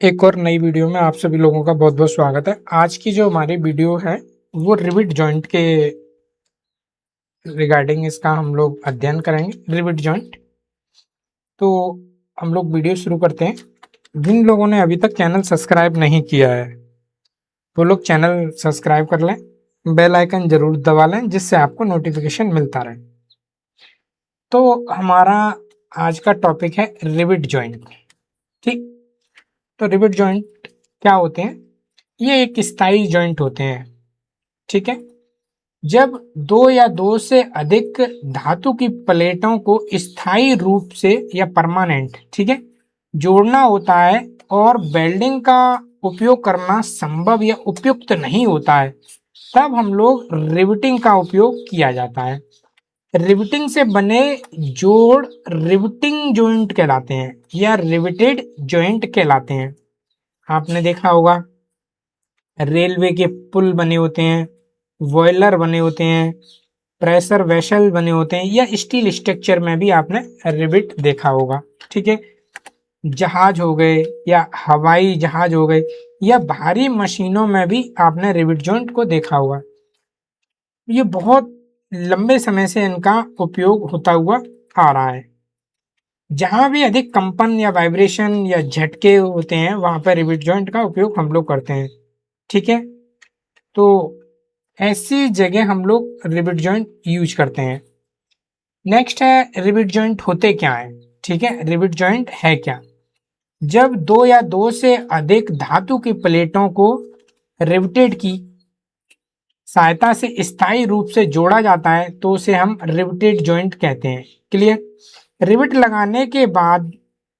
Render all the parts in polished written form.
एक और नई वीडियो में आप सभी लोगों का बहुत बहुत स्वागत है। आज की जो हमारी वीडियो है वो रिविट जॉइंट के रिगार्डिंग इसका हम लोग अध्ययन करेंगे। रिविट जॉइंट, तो हम लोग वीडियो शुरू करते हैं। जिन लोगों ने अभी तक चैनल सब्सक्राइब नहीं किया है वो लोग चैनल सब्सक्राइब कर लें, बेल आइकन जरूर दबा लें जिससे आपको नोटिफिकेशन मिलता रहे। तो हमारा आज का टॉपिक है रिविट जॉइंट। ठीक, तो रिविट जॉइंट क्या होते हैं? ये एक स्थायी जॉइंट होते हैं। ठीक है, जब दो या दो से अधिक धातु की प्लेटों को स्थायी रूप से या परमानेंट, ठीक है, जोड़ना होता है और वेल्डिंग का उपयोग करना संभव या उपयुक्त नहीं होता है, तब हम लोग रिविटिंग का उपयोग किया जाता है। रिविटिंग से बने जोड़ रिविटिंग जॉइंट कहलाते हैं या रिविटेड जॉइंट कहलाते हैं। आपने देखा होगा रेलवे के पुल बने होते हैं, बॉयलर बने होते हैं, प्रेशर वेसल बने होते हैं, या स्टील स्ट्रक्चर में भी आपने रिविट देखा होगा। ठीक है, जहाज हो गए या हवाई जहाज हो गए या भारी मशीनों में भी आपने रिविट जॉइंट को देखा होगा। ये बहुत लंबे समय से इनका उपयोग होता हुआ आ रहा है। जहां भी अधिक कंपन या वाइब्रेशन या झटके होते हैं वहां पर रिविट जॉइंट का उपयोग हम लोग करते हैं। ठीक है, तो ऐसी जगह हम लोग रिविट जॉइंट यूज करते हैं। नेक्स्ट है रिविट जॉइंट होते क्या है। ठीक है, रिविट जॉइंट है क्या? जब दो या दो से अधिक धातु की प्लेटों को रिविटेड की सहायता से स्थायी रूप से जोड़ा जाता है तो उसे हम रिविटेड जॉइंट कहते हैं। क्लियर? रिविट लगाने के बाद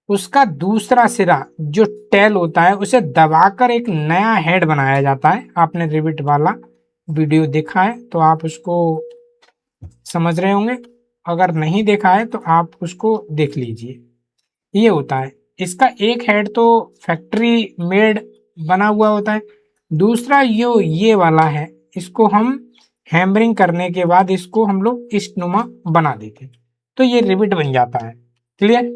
उसका दूसरा सिरा जो टेल होता है उसे दबाकर एक नया हेड बनाया जाता है। आपने रिविट वाला वीडियो देखा है तो आप उसको समझ रहे होंगे, अगर नहीं देखा है तो आप उसको देख लीजिए। ये होता है, इसका एक हेड तो फैक्ट्री मेड बना हुआ होता है, दूसरा ये वाला है, इसको हम हैमरिंग करने के बाद इसको हम लोग इस्टनुमा बना देते हैं तो ये रिविट बन जाता है। क्लियर?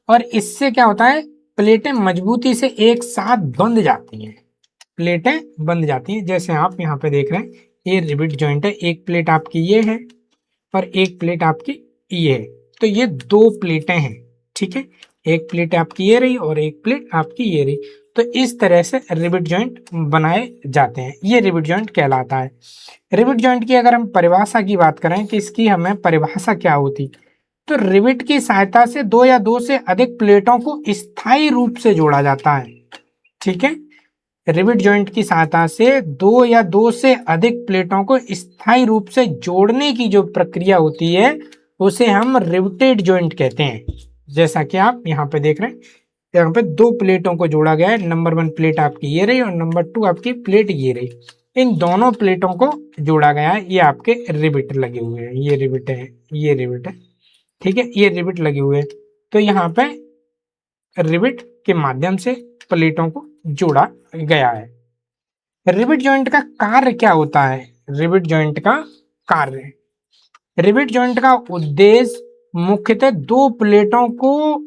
और इससे क्या होता है, प्लेटें मजबूती से एक साथ बंध जाती हैं। प्लेटें बंध जाती हैं, जैसे आप यहाँ पे देख रहे हैं ये रिविट जॉइंट है। एक प्लेट आपकी ये है और एक प्लेट आपकी ये है, तो ये दो प्लेटें हैं। ठीक है, एक प्लेट आपकी ये रही और एक प्लेट आपकी ये रही, तो इस तरह से रिविट जॉइंट बनाए जाते हैं। ये रिविट जॉइंट कहलाता है। रिविट जॉइंट की अगर हम परिभाषा की बात करें कि इसकी हमें परिभाषा क्या होती, तो रिविट की सहायता से दो या दो से अधिक प्लेटों को स्थायी रूप से जोड़ा जाता है। ठीक है, रिविट जॉइंट की सहायता से दो या दो से अधिक प्लेटों को स्थायी रूप से जोड़ने की जो प्रक्रिया होती है उसे हम रिविटेड जॉइंट कहते हैं। जैसा कि आप यहाँ पे देख रहे हैं, यहाँ पे दो प्लेटों को जोड़ा गया है। नंबर 1 प्लेट आपकी ये रही और नंबर 2 आपकी प्लेट ये रही, इन दोनों प्लेटों को जोड़ा गया है। ये आपके रिविट लगे हुए हैं, ये रिविट है, ये रिविट है। ठीक है, ये रिविट लगे हुए हैं, तो यहाँ पे रिविट के माध्यम से प्लेटों को जोड़ा गया है। रिविट जॉइंट का कार्य क्या होता है? रिविट जॉइंट का कार्य, रिविट जॉइंट का उद्देश्य मुख्यतः दो प्लेटों को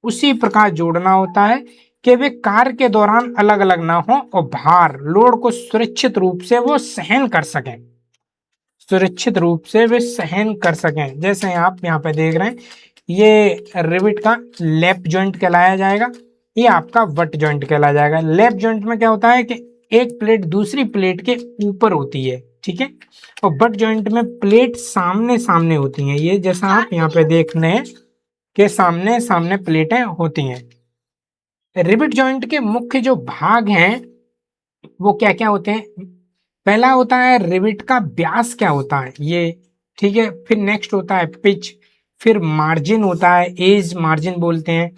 उसी प्रकार जोड़ना होता है कि वे कार्य के दौरान अलग अलग ना हो और भार लोड को सुरक्षित रूप से वो सहन कर सकें, सुरक्षित रूप से वे सहन कर सकें। जैसे आप यहाँ पे देख रहे हैं ये रिविट का लैप जॉइंट कहलाया जाएगा, ये आपका वट जॉइंट कहलाया जाएगा। लैप जॉइंट में क्या होता है कि एक प्लेट दूसरी प्लेट के ऊपर होती है। ठीक है, और बट जॉइंट में प्लेट सामने सामने होती हैं। ये जैसा आप यहाँ पे देख रहे हैं कि सामने सामने प्लेटें होती हैं। रिविट जॉइंट के मुख्य जो भाग हैं वो क्या क्या होते हैं? पहला होता है रिविट का व्यास क्या होता है ये। ठीक है, फिर नेक्स्ट होता है पिच, फिर मार्जिन होता है, एज मार्जिन बोलते हैं,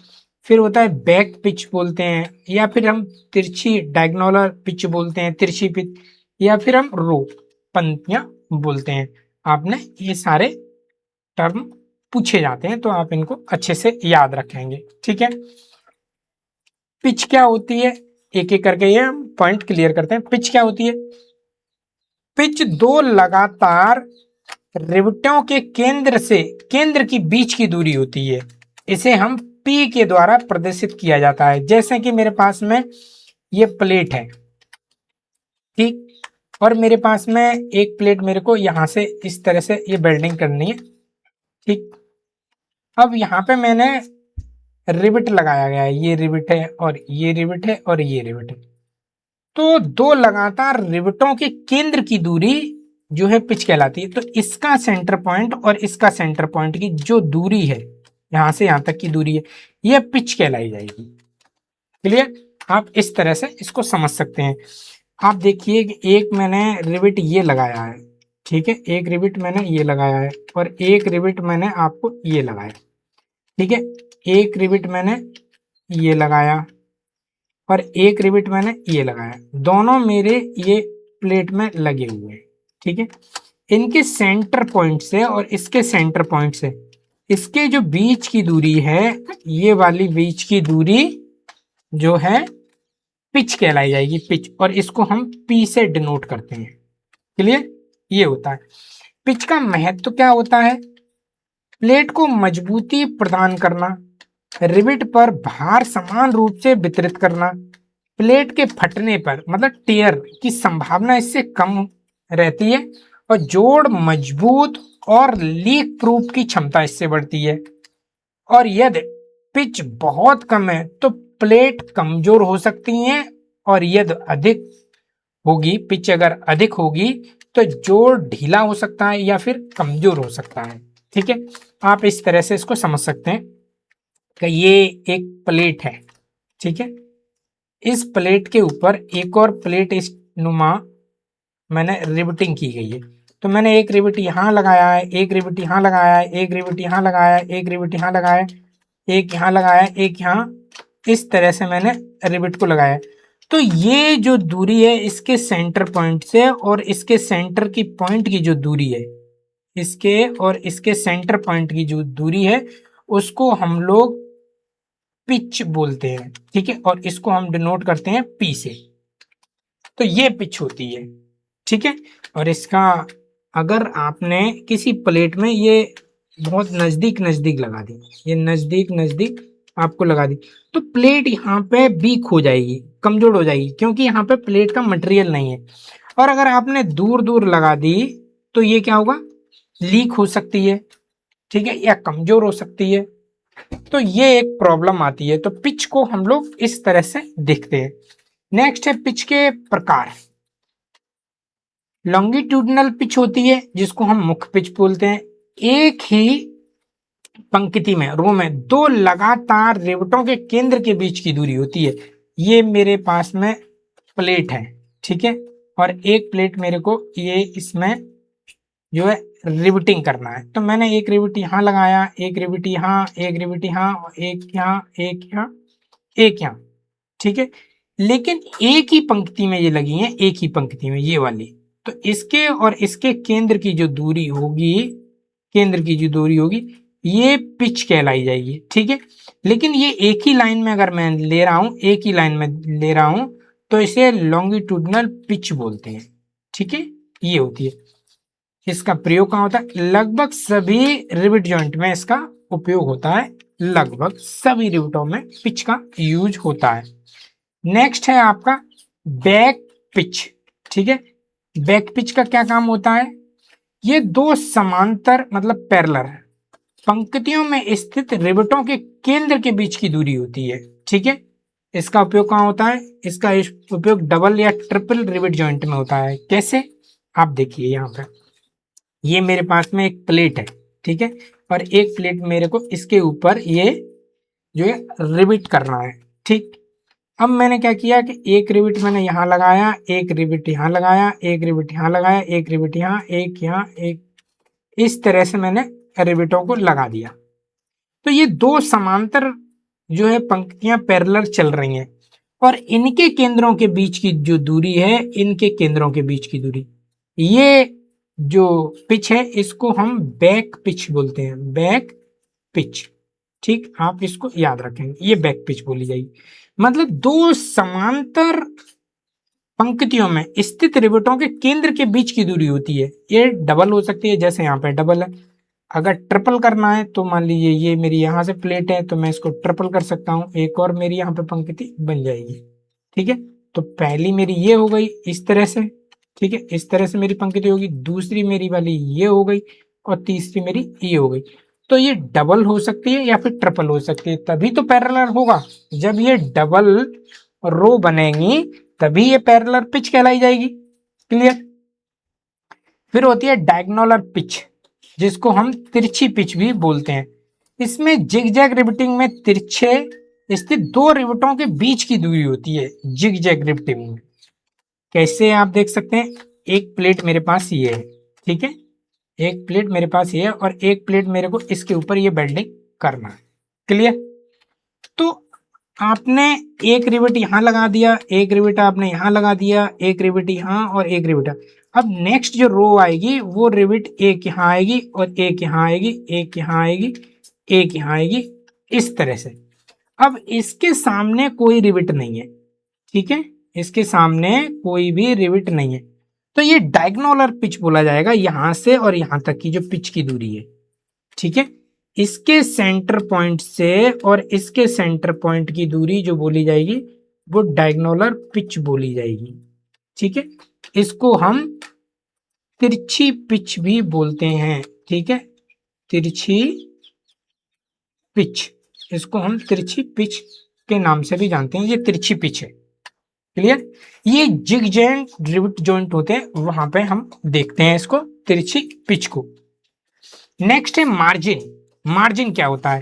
फिर होता है बैक पिच बोलते हैं, या फिर हम तिरछी डायगोनल पिच बोलते हैं, तिरछी पिच, या फिर हम रो पंक्तियां बोलते हैं। आपने ये सारे टर्म पूछे जाते हैं तो आप इनको अच्छे से याद रखेंगे। ठीक है, पिच क्या होती है, एक एक करके ये हम पॉइंट क्लियर करते हैं। पिच क्या होती है? पिच दो लगातार रिविटों के केंद्र से केंद्र की बीच की दूरी होती है, इसे हम P के द्वारा प्रदर्शित किया जाता है। जैसे कि मेरे पास में ये प्लेट है, ठीक, और मेरे पास में एक प्लेट मेरे को यहाँ से इस तरह से ये वेल्डिंग करनी है, ठीक। अब यहाँ पे मैंने रिविट लगाया गया है, ये रिविट है और ये रिविट है और ये रिविट है। तो दो लगातार रिविटों के केंद्र की दूरी जो है पिच कहलाती है। तो इसका सेंटर पॉइंट और इसका सेंटर पॉइंट की जो दूरी है, यहां से यहां तक की दूरी है, यह पिच कहलाई जाएगी। क्लियर? आप इस तरह से इसको समझ सकते हैं। आप देखिए कि एक मैंने रिविट ये लगाया है, ठीक है, एक रिविट मैंने ये लगाया है और एक रिविट मैंने आपको ये लगाया, ठीक है, एक रिविट मैंने ये लगाया और एक रिविट मैंने ये लगाया, दोनों मेरे ये प्लेट में लगे हुए हैं, ठीक है। इनके सेंटर पॉइंट से और इसके सेंटर पॉइंट से इसके जो बीच की दूरी है, ये वाली बीच की दूरी जो है पिच कहलाई जाएगी, पिच, और इसको हम पी से डिनोट करते हैं। क्लियर? ये होता है। पिच का महत्व क्या होता है? प्लेट को मजबूती प्रदान करना, रिविट पर भार समान रूप से वितरित करना, प्लेट के फटने पर मतलब टेयर की संभावना इससे कम रहती है और जोड़ मजबूत और लीक प्रूफ की क्षमता इससे बढ़ती है। और यदि पिच बहुत कम है तो प्लेट कमजोर हो सकती हैं, और यदि अधिक होगी, पिच अगर अधिक होगी तो जोड़ ढीला हो सकता है या फिर कमजोर हो सकता है। ठीक है, आप इस तरह से इसको समझ सकते हैं कि ये एक प्लेट है, ठीक है, इस प्लेट के ऊपर एक और प्लेट इस नुमा मैंने रिविटिंग की गई है। तो मैंने एक रिविट यहाँ लगाया है, एक रिविट यहाँ लगाया है, एक रिविट यहाँ लगाया है, एक रिविट यहाँ लगाया है, एक यहाँ लगाया है, एक यहाँ, इस तरह से मैंने रिविट को लगाया है। तो ये जो दूरी है इसके सेंटर पॉइंट से और इसके सेंटर की पॉइंट की जो दूरी है, इसके और इसके सेंटर पॉइंट की जो दूरी है उसको हम लोग पिच बोलते हैं, ठीक है, और इसको हम डिनोट करते हैं पी से। तो ये पिच होती है, ठीक है। और इसका अगर आपने किसी प्लेट में ये बहुत नजदीक नजदीक लगा दी, ये नजदीक नजदीक आपको लगा दी, तो प्लेट यहाँ पे वीक हो जाएगी, कमजोर हो जाएगी, क्योंकि यहाँ पे प्लेट का मटेरियल नहीं है। और अगर आपने दूर दूर लगा दी तो ये क्या होगा, लीक हो सकती है, ठीक है, या कमजोर हो सकती है। तो ये एक प्रॉब्लम आती है। तो पिच को हम लोग इस तरह से देखते हैं। नेक्स्ट है पिच के प्रकार। लॉन्गिट्यूडनल पिच होती है जिसको हम मुख्य पिच बोलते हैं। एक ही पंक्ति में, रो में, दो लगातार रिवटों के केंद्र के बीच की दूरी होती है। ये मेरे पास में प्लेट है, ठीक है, और एक प्लेट मेरे को ये इसमें जो है रिविटिंग करना है। तो मैंने एक रिविट यहाँ लगाया, एक रिविट यहाँ, एक रिविट यहाँ, एक यहाँ, एक यहाँ, एक यहाँ, ठीक है, लेकिन एक ही पंक्ति में ये लगी हैं, एक ही पंक्ति में ये वाली। तो इसके और इसके केंद्र की जो दूरी होगी, केंद्र की जो दूरी होगी, ये पिच कहलाई जाएगी, ठीक है। लेकिन ये एक ही लाइन में अगर मैं ले रहा हूं, एक ही लाइन में ले रहा हूं, तो इसे लॉन्गिट्यूडनल पिच बोलते हैं, ठीक है, ये होती है। इसका प्रयोग कहाँ होता है? लगभग सभी रिविट जॉइंट में इसका उपयोग होता है, लगभग सभी रिविटों में पिच का यूज होता है। नेक्स्ट है आपका बैक पिच, ठीक है। बैक पिच का क्या काम होता है? ये दो समांतर मतलब पैरेलल पंक्तियों में स्थित रिविटों के केंद्र के बीच की दूरी होती है, ठीक है। इसका उपयोग कहाँ होता है? इसका उपयोग डबल या ट्रिपल रिविट जॉइंट में होता है। कैसे? आप देखिए यहाँ पे, ये मेरे पास में एक प्लेट है, ठीक है, और एक प्लेट मेरे को इसके ऊपर ये जो है रिविट करना है, ठीक। अब मैंने क्या किया कि एक रिविट मैंने यहाँ लगाया, एक रिविट यहाँ लगाया, एक रिविट यहाँ लगाया, एक रिविट यहाँ, एक यहाँ, एक, इस तरह से मैंने रिविटों को लगा दिया। तो ये दो समांतर जो है पंक्तियां पैरेलल चल रही हैं और इनके केंद्रों के बीच की जो दूरी है, इनके केंद्रों के बीच की दूरी, ये जो पिच है इसको हम बैक पिच बोलते हैं, बैक पिच, ठीक। आप इसको याद रखेंगे, ये बैक पिच बोली जाएगी। मतलब दो समांतर पंक्तियों में स्थित रिविटों के केंद्र के बीच की दूरी होती है। ये डबल हो सकती है, जैसे यहाँ पे डबल है, अगर ट्रिपल करना है तो मान लीजिए ये मेरी यहाँ से प्लेट है तो मैं इसको ट्रिपल कर सकता हूँ, एक और मेरी यहाँ पे पंक्ति बन जाएगी। ठीक है, तो पहली मेरी ये हो गई इस तरह से, ठीक है, इस तरह से मेरी पंक्ति होगी, दूसरी मेरी वाली ये हो गई और तीसरी मेरी ये हो गई। तो ये डबल हो सकती है या फिर ट्रिपल हो सकती है, तभी तो पैरेलल होगा। जब ये डबल रो बनेगी तभी ये पैरेलल पिच कहलाई जाएगी। क्लियर। फिर होती है डायगोनल पिच, जिसको हम तिरछी पिच भी बोलते हैं। इसमें जिगजैग रिवेटिंग में तिरछे स्थित दो रिवेटों के बीच की दूरी होती है जिगजैग रिवेटिंग में। कैसे आप देख सकते हैं, एक प्लेट मेरे पास ये है, ठीक है, एक प्लेट मेरे पास ये है और एक प्लेट मेरे को इसके ऊपर ये बेल्डिंग करना है। क्लियर। तो आपने एक रिवेट यहां लगा दिया, एक रिवेट आपने यहां लगा दिया, एक रिवेट यहां और एक रिवेट। अब नेक्स्ट जो रो आएगी वो रिवेट एक यहां आएगी और एक यहां आएगी, एक यहां आएगी, एक यहां आएगी, इस तरह से। अब इसके सामने कोई रिवेट नहीं है, ठीक है, इसके सामने कोई भी रिवेट नहीं है, तो ये डायगोनल पिच बोला जाएगा, यहां से और यहां तक की जो पिच की दूरी है। ठीक है, इसके सेंटर पॉइंट से और इसके सेंटर पॉइंट की दूरी जो बोली जाएगी वो डायगोनल पिच बोली जाएगी। ठीक है, इसको हम तिरछी पिच भी बोलते हैं। ठीक है, तिरछी पिच, इसको हम तिरछी पिच के नाम से भी जानते हैं, ये तिरछी पिच है। क्लियर। ये जिग जॉइंट रिवेट जॉइंट होते हैं, वहां पे हम देखते हैं इसको तिरछी पिच को। नेक्स्ट है मार्जिन। मार्जिन क्या होता है,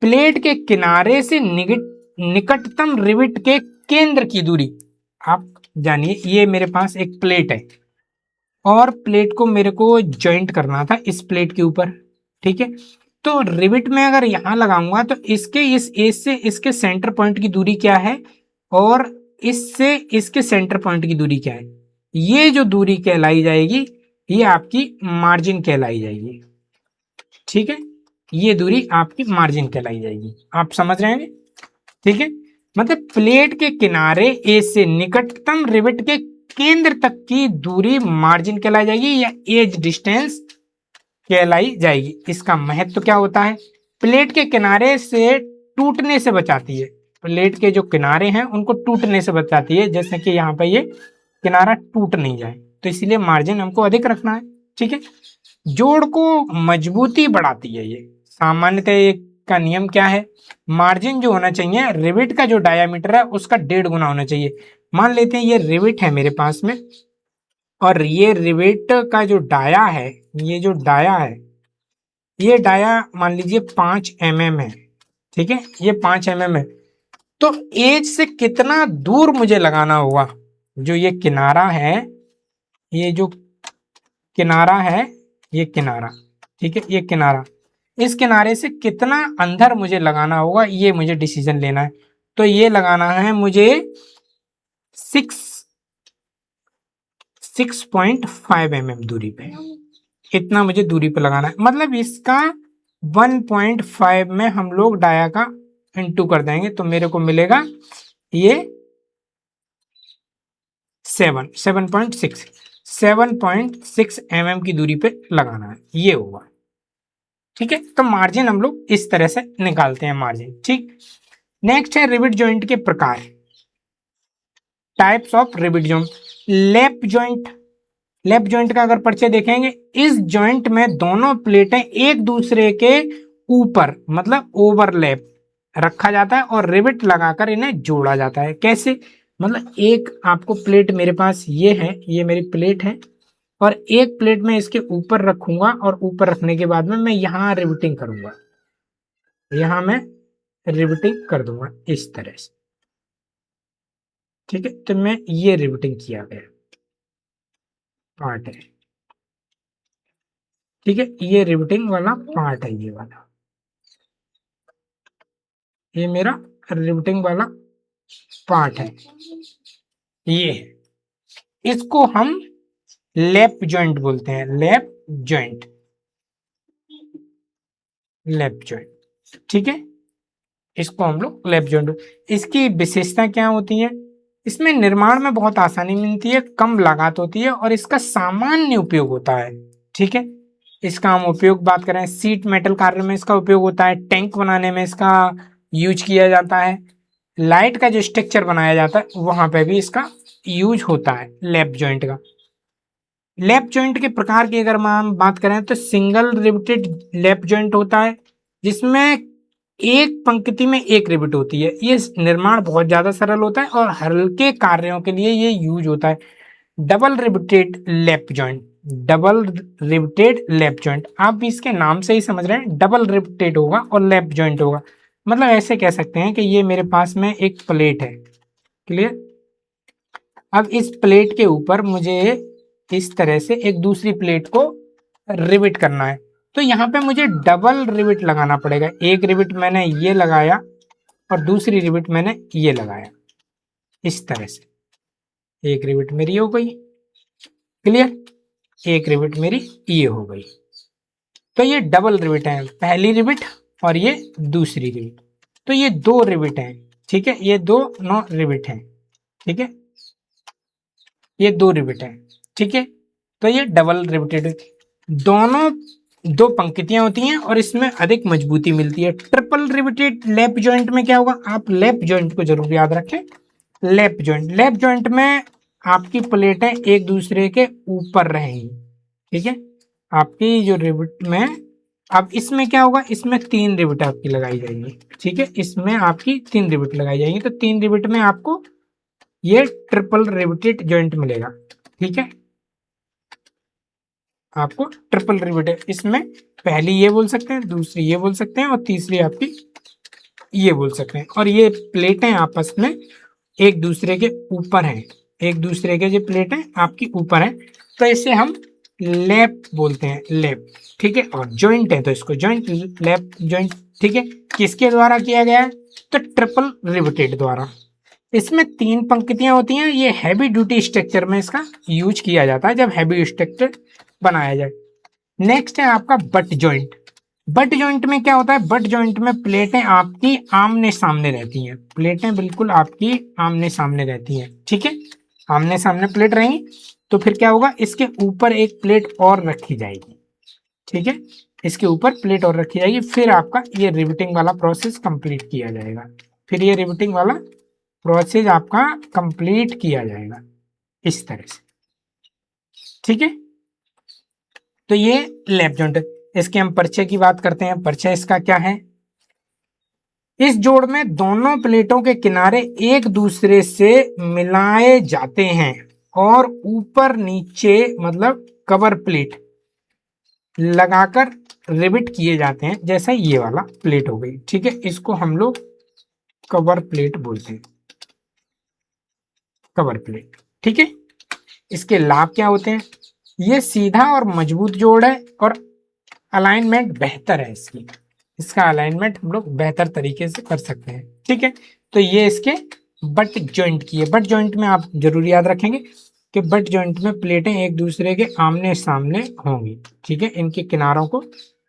प्लेट के किनारे से निकटतम रिवेट के केंद्र की दूरी। आप जानिए ये मेरे पास एक प्लेट है और प्लेट को मेरे को जॉइंट करना था इस प्लेट के ऊपर। ठीक है, तो रिवेट में अगर यहां लगाऊंगा तो इसके इस एज से इसके सेंटर पॉइंट की दूरी क्या है और इससे इसके सेंटर पॉइंट की दूरी क्या है, ये जो दूरी कहलाई जाएगी ये आपकी मार्जिन कहलाई जाएगी। ठीक है, ये दूरी आपकी मार्जिन कहलाई जाएगी। आप समझ रहे हैं। ठीक है, मतलब प्लेट के किनारे एज से निकटतम रिवेट के केंद्र तक की दूरी मार्जिन कहलाई जाएगी या एज डिस्टेंस कहलाई जाएगी। इसका महत्व क्या होता है, प्लेट के किनारे से टूटने से बचाती है, प्लेट के जो किनारे हैं उनको टूटने से बचाती है, जैसे कि यहाँ पे ये किनारा टूट नहीं जाए, तो इसलिए मार्जिन हमको अधिक रखना है। ठीक है, जोड़ को मजबूती बढ़ाती है ये। सामान्यतः एक का नियम क्या है, मार्जिन जो होना चाहिए रिवेट का जो डायामीटर है उसका 1.5 गुना होना चाहिए। मान लेते हैं ये रिवेट है मेरे पास में और ये रिवेट का जो डाया है, ये जो डाया है, ये डाया मान लीजिए 5 mm है। ठीक है, ये 5 mm है, तो एज से कितना दूर मुझे लगाना होगा, जो ये किनारा है, ये जो किनारा है, ये किनारा, ठीक है, ये किनारा, इस किनारे से कितना अंदर मुझे लगाना होगा ये मुझे डिसीजन लेना है। तो ये लगाना है मुझे 6.5 mm दूरी पे, इतना मुझे दूरी पे लगाना है। मतलब इसका 1.5 में हम लोग डाया का इंटू कर देंगे तो मेरे को मिलेगा ये 7.6 mm की दूरी पे लगाना है, ये होगा। ठीक है, तो मार्जिन हम लोग इस तरह से निकालते हैं मार्जिन। ठीक, नेक्स्ट है रिवेट जॉइंट के प्रकार, types of rivet joint. Lap joint, lap joint का अगर परिचय देखेंगे, इस जॉइंट में दोनों प्लेटें एक दूसरे के ऊपर मतलब ओवरलैप रखा जाता है और रिवेट लगाकर इन्हें जोड़ा जाता है। कैसे, मतलब एक आपको प्लेट मेरे पास ये है, ये मेरी प्लेट है और एक प्लेट में इसके ऊपर रखूंगा और ऊपर रखने के बाद में मैं यहाँ रिवेटिंग करूंगा, यहाँ मैं रिवेटिंग कर दूंगा इस तरह से। ठीक है, तो मैं ये रिवेटिंग किया गया पार्ट है। ठीक है, ये रिवेटिंग वाला पार्ट है, ये वाला, ये मेरा रिवेटिंग वाला पार्ट है, ये है, इसको हम लैप जॉइंट बोलते हैं, लैप जॉइंट, लैप जॉइंट। ठीक है, इसको हम लोग लैप जॉइंट। इसकी विशेषता क्या होती है, इसमें निर्माण में बहुत आसानी मिलती है, कम लागत होती है और इसका सामान्य उपयोग होता है। ठीक है, इसका हम उपयोग बात करें, सीट मेटल कार्य में इसका उपयोग होता है, टैंक बनाने में इसका यूज किया जाता है, लाइट का जो स्ट्रक्चर बनाया जाता है वहां पे भी इसका यूज होता है लैप जॉइंट का। लैप जॉइंट के प्रकार की अगर हम बात करें तो सिंगल रिवेटेड लैप जॉइंट होता है, जिसमें एक पंक्ति में एक रिवेट होती है। ये निर्माण बहुत ज्यादा सरल होता है और हल्के कार्यों के लिए ये यूज होता है। Double riveted lap joint, double riveted lap joint, आप भी इसके नाम से ही समझ रहे हैं, डबल रिवेटेड होगा और लैप जॉइंट होगा। मतलब ऐसे कह सकते हैं कि ये मेरे पास में एक प्लेट है, क्लियर। अब इस प्लेट के ऊपर मुझे इस तरह से एक दूसरी प्लेट को रिवेट करना है, तो यहाँ पे मुझे डबल रिवेट लगाना पड़ेगा। एक रिवेट मैंने ये लगाया और दूसरी रिवेट मैंने ये लगाया, इस तरह से एक रिवेट मेरी हो गई, क्लियर, एक रिवेट मेरी ये हो गई। तो ये डबल रिवेट है, पहली रिवेट और ये दूसरी रिवेट, तो ये दो रिवेट हैं, ठीक है, ये दो नो रिवेट हैं, ठीक है, ये दो रिवेट हैं, ठीक है। तो ये डबल रिवेटेड, दोनों दो पंक्तियां होती हैं और इसमें अधिक मजबूती मिलती है। ट्रिपल रिवेटेड लैप जॉइंट में क्या होगा, आप लैप जॉइंट को जरूर याद रखें। लैप जॉइंट, लैप जॉइंट में आपकी प्लेटें एक दूसरे के ऊपर रहेंगी, ठीक है, आपकी जो रिवेट में। अब इसमें क्या होगा, इसमें तीन रिवेट आपकी लगाई जाएंगी, ठीक है, इसमें आपकी तीन रिवेट लगाई जाएंगी, तो तीन रिवेट में आपको ये ट्रिपल रिवेटेड जॉइंट मिलेगा, ठीक है, आपको ट्रिपल रिवेटेड। इसमें पहली ये बोल सकते हैं, दूसरी ये बोल सकते हैं और तीसरी आपकी ये बोल सकते हैं। और ये प्लेटें आपस में एक दूसरे के ऊपर हैं, एक दूसरे के जो प्लेटें आपकी ऊपर हैं, तो इसे हम लैप बोलते हैं, लैप, ठीक है। और जॉइंट है तो इसको जॉइंट, लैप जॉइंट, ठीक है। किसके द्वारा किया गया है, तो ट्रिपल रिवेटेड द्वारा। इसमें तीन पंक्तियां होती हैं, ये हैवी ड्यूटी स्ट्रक्चर में इसका यूज किया जाता है, जब हैवी स्ट्रक्चर बनाया जाए। नेक्स्ट है आपका बट जॉइंट। बट जॉइंट में क्या होता है, बट जॉइंट में प्लेटें आपकी आमने सामने रहती हैं, प्लेटें बिल्कुल आपकी आमने सामने रहती हैं, ठीक है, आमने सामने प्लेट रहेंगी। तो फिर क्या होगा, इसके ऊपर एक प्लेट और रखी जाएगी, ठीक है, इसके ऊपर प्लेट और रखी जाएगी, फिर आपका ये रिवेटिंग वाला प्रोसेस कंप्लीट किया जाएगा, फिर ये रिवेटिंग वाला प्रोसेस आपका कंप्लीट किया जाएगा इस तरह से, ठीक है। तो ये लैप जॉइंट, इसके हम परिचय की बात करते हैं। परिचय इसका क्या है, इस जोड़ में दोनों प्लेटों के किनारे एक दूसरे से मिलाए जाते हैं और ऊपर नीचे मतलब कवर प्लेट लगाकर रिवेट किए जाते हैं, जैसा ये वाला प्लेट हो गई, ठीक है, इसको हम लोग कवर प्लेट बोलते हैं, कवर प्लेट, ठीक है। इसके लाभ क्या होते हैं, ये सीधा और मजबूत जोड़ है और अलाइनमेंट बेहतर है इसकी, इसका अलाइनमेंट हम लोग बेहतर तरीके से कर सकते हैं, ठीक है। तो ये इसके बट जॉइंट की है। बट जॉइंट में आप जरूर याद रखेंगे कि बट जॉइंट में प्लेटें एक दूसरे के आमने सामने होंगी, ठीक है, इनके किनारों को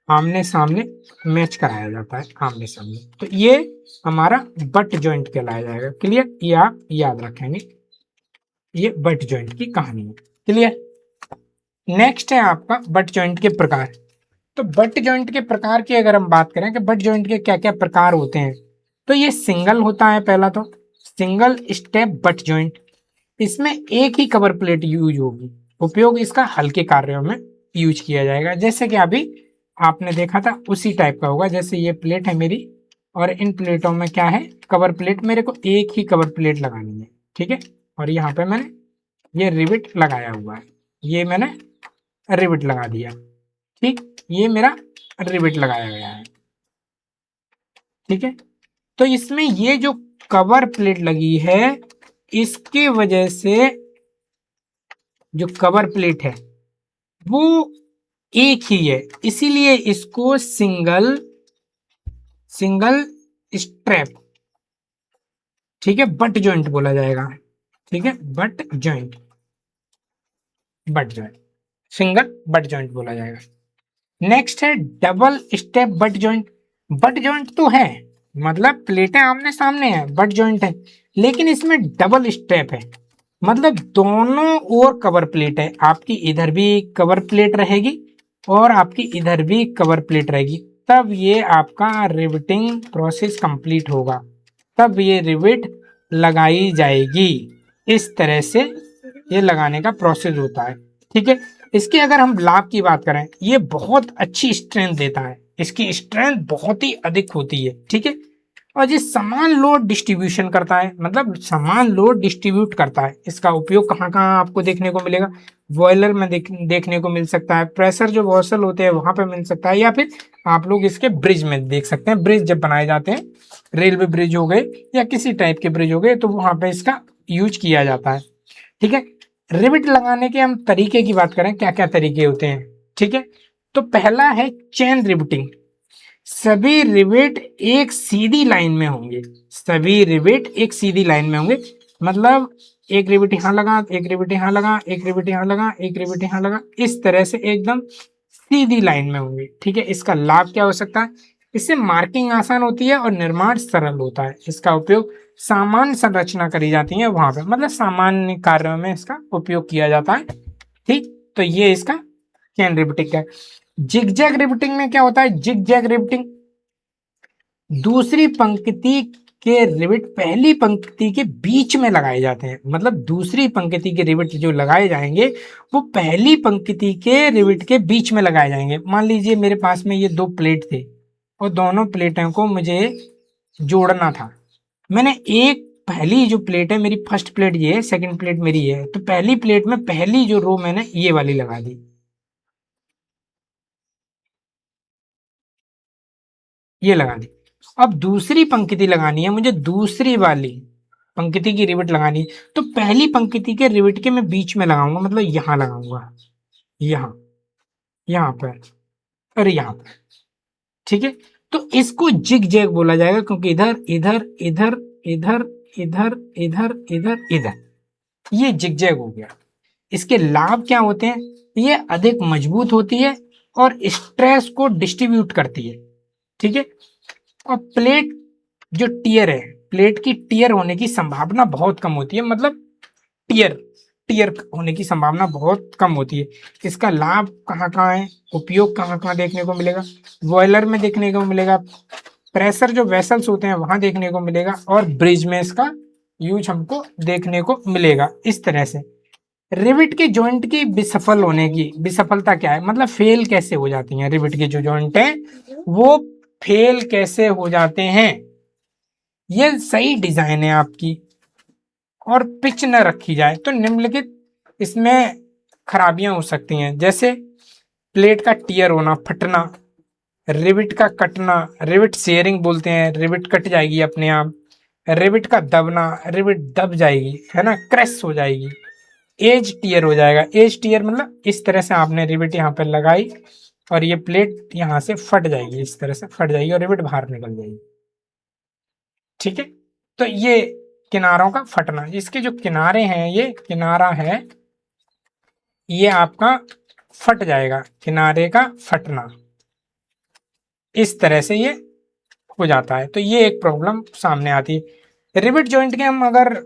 आमने सामने मैच कराया जाता है, आमने सामने, तो ये हमारा बट जॉइंट कहलाया जाएगा, क्लियर, ये आप याद रखेंगे, ये बट जॉइंट की कहानी है, क्लियर। नेक्स्ट है आपका बट जॉइंट के प्रकार। तो बट जॉइंट के प्रकार की अगर हम बात करें कि बट जॉइंट के क्या क्या प्रकार होते हैं, तो ये सिंगल होता है, पहला तो सिंगल स्टेप बट जॉइंट, इसमें एक ही कवर प्लेट यूज होगी, उपयोग इसका हल्के कार्यों में यूज किया जाएगा, जैसे कि अभी आपने देखा था उसी टाइप का होगा। जैसे ये प्लेट है मेरी और इन प्लेटों में क्या है, कवर प्लेट, मेरे को एक ही कवर प्लेट लगानी है, ठीक है, और यहाँ पे मैंने ये रिवेट लगाया हुआ है, ये मैंने रिवेट लगा दिया, ठीक, ये मेरा रिवेट लगाया गया है, ठीक है। तो इसमें ये जो कवर प्लेट लगी है, इसके वजह से जो कवर प्लेट है वो एक ही है, इसीलिए इसको सिंगल स्ट्रैप, ठीक है, बट जॉइंट बोला जाएगा, ठीक है, butt joint, single butt joint बोला जाएगा। नेक्स्ट है double step butt joint. Butt joint तो है, मतलब प्लेटें आमने सामने हैं, बट जॉइंट है, लेकिन इसमें डबल स्टेप है, मतलब दोनों ओर कवर प्लेट है, आपकी इधर भी कवर प्लेट रहेगी और आपकी इधर भी कवर प्लेट रहेगी, तब ये आपका रिवेटिंग प्रोसेस कंप्लीट होगा, तब ये रिवेट लगाई जाएगी। इस तरह से ये लगाने का प्रोसेस होता है। ठीक है, इसके अगर हम लाभ की बात करें, ये बहुत अच्छी स्ट्रेंथ देता है, इसकी स्ट्रेंथ बहुत ही अधिक होती है। ठीक है, और ये समान लोड डिस्ट्रीब्यूशन करता है, मतलब समान लोड डिस्ट्रीब्यूट करता है। इसका उपयोग कहाँ कहाँ आपको देखने को मिलेगा? बॉयलर में देखने को मिल सकता है, प्रेशर जो वॉसल होते हैं वहां पे मिल सकता है, या फिर आप लोग इसके ब्रिज में देख सकते हैं। ब्रिज जब बनाए जाते हैं, रेलवे ब्रिज हो गए या किसी टाइप के ब्रिज हो गए, तो वहां पे इसका यूज किया जाता है। ठीक है, रिविट लगाने के हम तरीके की बात करें, क्या क्या तरीके होते हैं। ठीक है, तो पहला है चेन रिविटिंग। सभी रिवेट एक सीधी लाइन में होंगे, सभी रिवेट एक सीधी लाइन में होंगे, मतलब एक रिवेट यहां लगा, एक रिवेट यहां लगा, एक रिवेट यहां लगा, एक रिवेट यहां लगा, इस तरह से एकदम सीधी लाइन में होंगे। ठीक है, इसका लाभ क्या हो सकता है? इससे मार्किंग आसान होती है और निर्माण सरल होता है। इसका उपयोग सामान्य संरचना करी जाती है वहां पे, मतलब सामान्य कार्यों में इसका उपयोग किया जाता है। ठीक, तो ये इसका चेन रिवेटिंग है। जिगजैग रिवेटिंग में क्या होता है? जिगजैग रिवेटिंग, दूसरी पंक्ति के रिवेट पहली पंक्ति के बीच में लगाए जाते हैं, मतलब दूसरी पंक्ति के रिवेट जो लगाए जाएंगे वो पहली पंक्ति के रिवेट के बीच में लगाए जाएंगे। मान लीजिए मेरे पास में ये दो प्लेट थे और दोनों प्लेटों को मुझे जोड़ना था। मैंने एक पहली जो प्लेट है मेरी, फर्स्ट प्लेट ये है, सेकंड प्लेट मेरी ये है, तो पहली प्लेट में पहली जो रो मैंने ये वाली लगा दी, ये लगा दी। अब दूसरी पंक्ति लगानी है मुझे, दूसरी वाली पंक्ति की रिवेट लगानी है, तो पहली पंक्ति के रिवेट के मैं बीच में लगाऊंगा, मतलब यहां लगाऊंगा, यहां, यहां पर और यहां पर। ठीक है, तो इसको जिग जैग बोला जाएगा, क्योंकि इधर इधर इधर इधर इधर इधर इधर इधर, ये जिग जैग हो गया। इसके लाभ क्या होते हैं? ये अधिक मजबूत होती है और स्ट्रेस को डिस्ट्रीब्यूट करती है। ठीक है, और प्लेट जो टियर है, प्लेट की टियर होने की संभावना बहुत कम होती है, मतलब टियर टियर होने की संभावना बहुत कम होती है। इसका लाभ कहाँ कहाँ है, उपयोग कहाँ कहाँ देखने को मिलेगा? बॉयलर में देखने को मिलेगा, प्रेशर जो वेसल्स होते हैं वहां देखने को मिलेगा, और ब्रिज में इसका यूज हमको देखने को मिलेगा। इस तरह से रिविट के जॉइंट की विसफल होने की, विसफलता क्या है, मतलब फेल कैसे हो जाती हैं रिविट के जो जॉइंट हैं, वो फेल कैसे हो जाते हैं? ये सही डिजाइन है आपकी और पिच न रखी जाए तो निम्नलिखित इसमें खराबियां हो सकती हैं, जैसे प्लेट का टियर होना, फटना, रिविट का कटना, रिविट शेयरिंग बोलते हैं, रिविट कट जाएगी अपने आप, रिविट का दबना, रिविट दब जाएगी, है ना, क्रैश हो जाएगी, एज टियर हो जाएगा। एज टियर मतलब इस तरह से आपने रिविट यहाँ पर लगाई और ये प्लेट यहाँ से फट जाएगी, इस तरह से फट जाएगी और रिविट बाहर निकल जाएगी। ठीक है, तो ये किनारों का फटना, इसके जो किनारे हैं, ये किनारा है, ये आपका फट जाएगा, किनारे का फटना, इस तरह से ये हो जाता है। तो ये एक प्रॉब्लम सामने आती है। रिवेट जॉइंट के हम अगर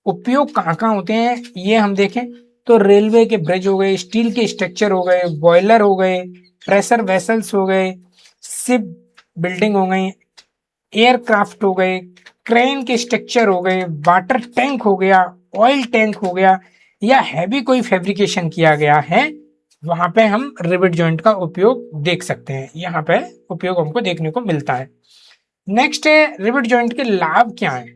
उपयोग कहाँ कहाँ होते हैं ये हम देखें, तो रेलवे के ब्रिज हो गए, स्टील के स्ट्रक्चर हो गए, बॉयलर हो गए, प्रेशर वेसल्स हो गए, शिप बिल्डिंग हो गई, एयरक्राफ्ट हो गए, क्रेन के स्ट्रक्चर हो गए, वाटर टैंक हो गया, ऑयल टैंक हो गया, या हैवी कोई फैब्रिकेशन किया गया है, वहां पे हम रिवेट जॉइंट का उपयोग देख सकते हैं। यहाँ पे उपयोग हमको देखने को मिलता है। नेक्स्ट है रिवेट जॉइंट के लाभ क्या है?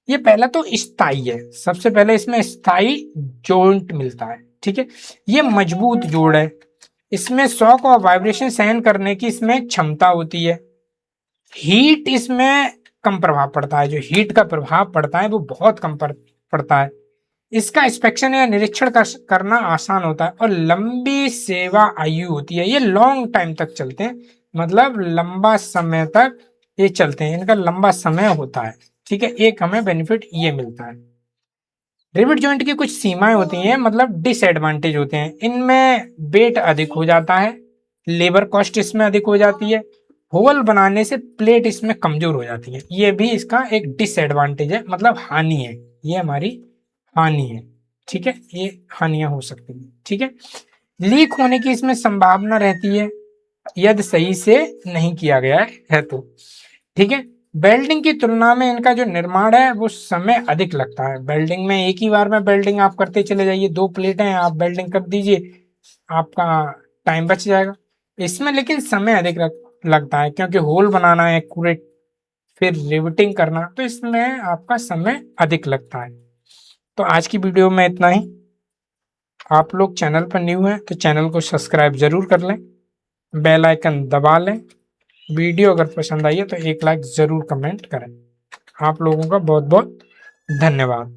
ये पहला तो स्थाई है, सबसे पहले इसमें स्थाई जॉइंट मिलता है। ठीक है, ये मजबूत जोड़ है, इसमें शॉक और वाइब्रेशन सहन करने की इसमें क्षमता होती है। हीट इसमें कम प्रभाव पड़ता है, जो हीट का प्रभाव पड़ता है वो बहुत कम पड़ता है। इसका इंस्पेक्शन या निरीक्षण करना आसान होता है और लंबी सेवा आयु होती है। ये लॉन्ग टाइम तक चलते हैं, मतलब लंबा समय तक ये चलते हैं, इनका लंबा समय होता है। ठीक है, एक हमें बेनिफिट ये मिलता है। रिवेट जॉइंट की कुछ सीमाएं होती हैं, मतलब डिसएडवांटेज होते हैं, इनमें वेट अधिक हो जाता है, लेबर कॉस्ट इसमें अधिक हो जाती है, होल बनाने से प्लेट इसमें कमजोर हो जाती है। ये भी इसका एक डिसएडवांटेज है, मतलब हानि है, ये हमारी हानि है। ठीक है, ये हानियां हो सकती हैं। ठीक है, लीक होने की इसमें संभावना रहती है यदि सही से नहीं किया गया है तो। ठीक है, वेल्डिंग की तुलना में इनका जो निर्माण है वो समय अधिक लगता है। वेल्डिंग में एक ही बार में वेल्डिंग आप करते चले जाइए, 2 प्लेटें हैं आप वेल्डिंग कर दीजिए, आपका टाइम बच जाएगा। इसमें लेकिन समय अधिक लगता है क्योंकि होल बनाना है एक्यूरेट, फिर रिवेटिंग करना, तो इसमें आपका समय अधिक लगता है। तो आज की वीडियो में इतना ही। आप लोग चैनल पर न्यू हैं तो चैनल को सब्सक्राइब जरूर कर लें, बेल आइकन दबा लें। वीडियो अगर पसंद आई है तो एक लाइक जरूर कमेंट करें। आप लोगों का बहुत बहुत धन्यवाद।